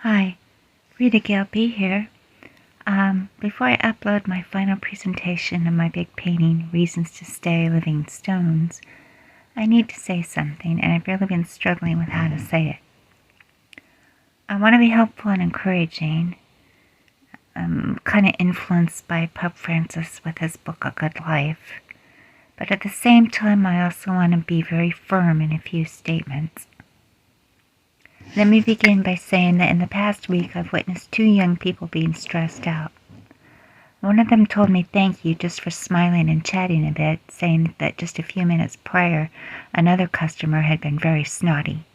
Hi, Ritagail B here. Before I upload my final presentation of my big painting, Reasons to Stay Living Stones, I need to say something, and I've really been struggling with how to say it. I want to be helpful and encouraging. I'm kind of influenced by Pope Francis with his book, A Good Life. But at the same time, I also want to be very firm in a few statements. Let me begin by saying that in the past week I've witnessed two young people being stressed out. One of them told me thank you just for smiling and chatting a bit, saying that just a few minutes prior another customer had been very snotty.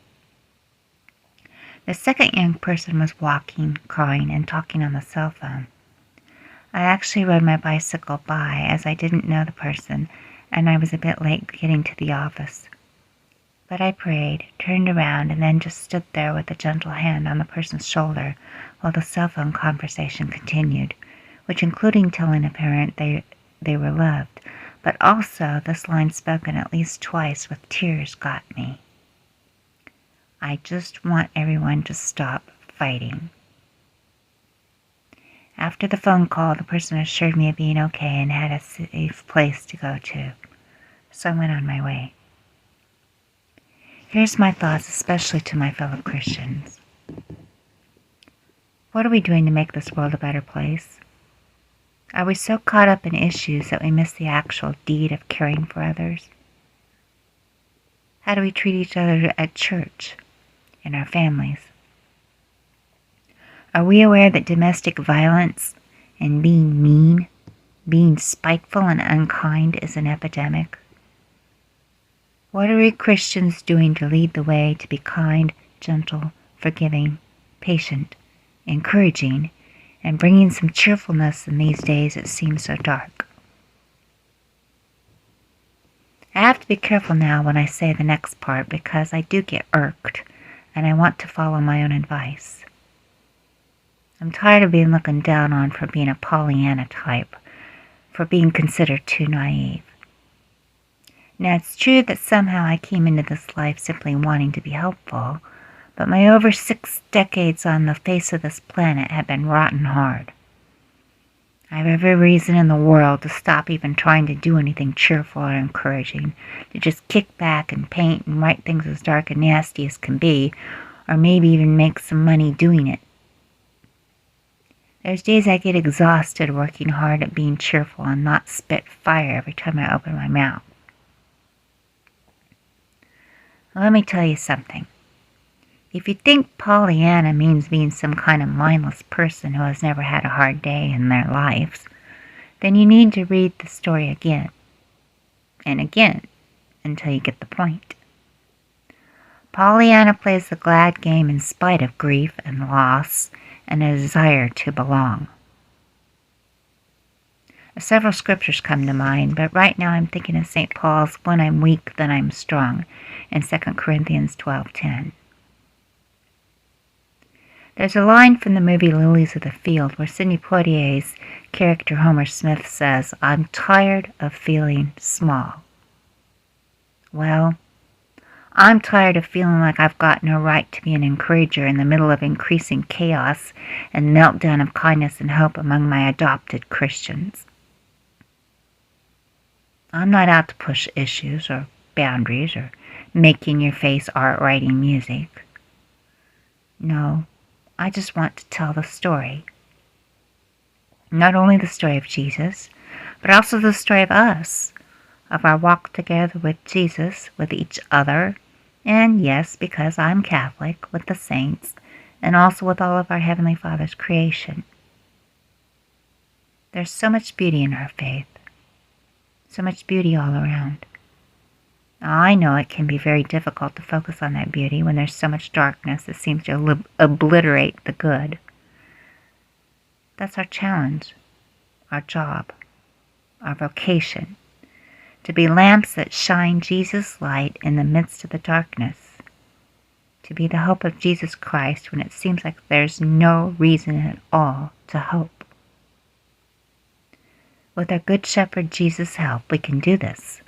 The second young person was walking, crying, and talking on the cell phone. I actually rode my bicycle by as I didn't know the person and I was a bit late getting to the office. But I prayed, turned around, and then just stood there with a gentle hand on the person's shoulder while the cell phone conversation continued, which including telling a parent they were loved, but also this line spoken at least twice with tears got me. I just want everyone to stop fighting. After the phone call, the person assured me of being okay and had a safe place to go to, so I went on my way. Here's my thoughts, especially to my fellow Christians. What are we doing to make this world a better place? Are we so caught up in issues that we miss the actual deed of caring for others? How do we treat each other at church, in our families? Are we aware that domestic violence and being mean, being spiteful and unkind is an epidemic? What are we Christians doing to lead the way to be kind, gentle, forgiving, patient, encouraging, and bringing some cheerfulness in these days that seem so dark? I have to be careful now when I say the next part because I do get irked and I want to follow my own advice. I'm tired of being looked down on for being a Pollyanna type, for being considered too naive. Now, it's true that somehow I came into this life simply wanting to be helpful, but my over 6 decades on the face of this planet have been rotten hard. I have every reason in the world to stop even trying to do anything cheerful or encouraging, to just kick back and paint and write things as dark and nasty as can be, or maybe even make some money doing it. There's days I get exhausted working hard at being cheerful and not spit fire every time I open my mouth. Let me tell you something. If you think Pollyanna means being some kind of mindless person who has never had a hard day in their lives, then you need to read the story again and again until you get the point. Pollyanna plays the glad game in spite of grief and loss and a desire to belong. Several scriptures come to mind, but right now I'm thinking of St. Paul's, "When I'm weak, then I'm strong," in 2 Corinthians 12:10. There's a line from the movie Lilies of the Field where Sidney Poitier's character Homer Smith says, "I'm tired of feeling small." Well, I'm tired of feeling like I've got no right to be an encourager in the middle of increasing chaos and meltdown of kindness and hope among my adopted Christians. I'm not out to push issues or boundaries or making your face art writing music. No, I just want to tell the story. Not only the story of Jesus, but also the story of us, of our walk together with Jesus, with each other, and yes, because I'm Catholic, with the saints, and also with all of our Heavenly Father's creation. There's so much beauty in our faith, so much beauty all around. Now, I know it can be very difficult to focus on that beauty when there's so much darkness that seems to obliterate the good. That's our challenge, our job, our vocation, to be lamps that shine Jesus' light in the midst of the darkness, to be the hope of Jesus Christ when it seems like there's no reason at all to hope. With our Good Shepherd Jesus' help, we can do this.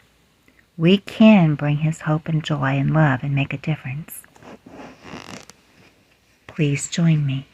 We can bring His hope and joy and love and make a difference. please join me.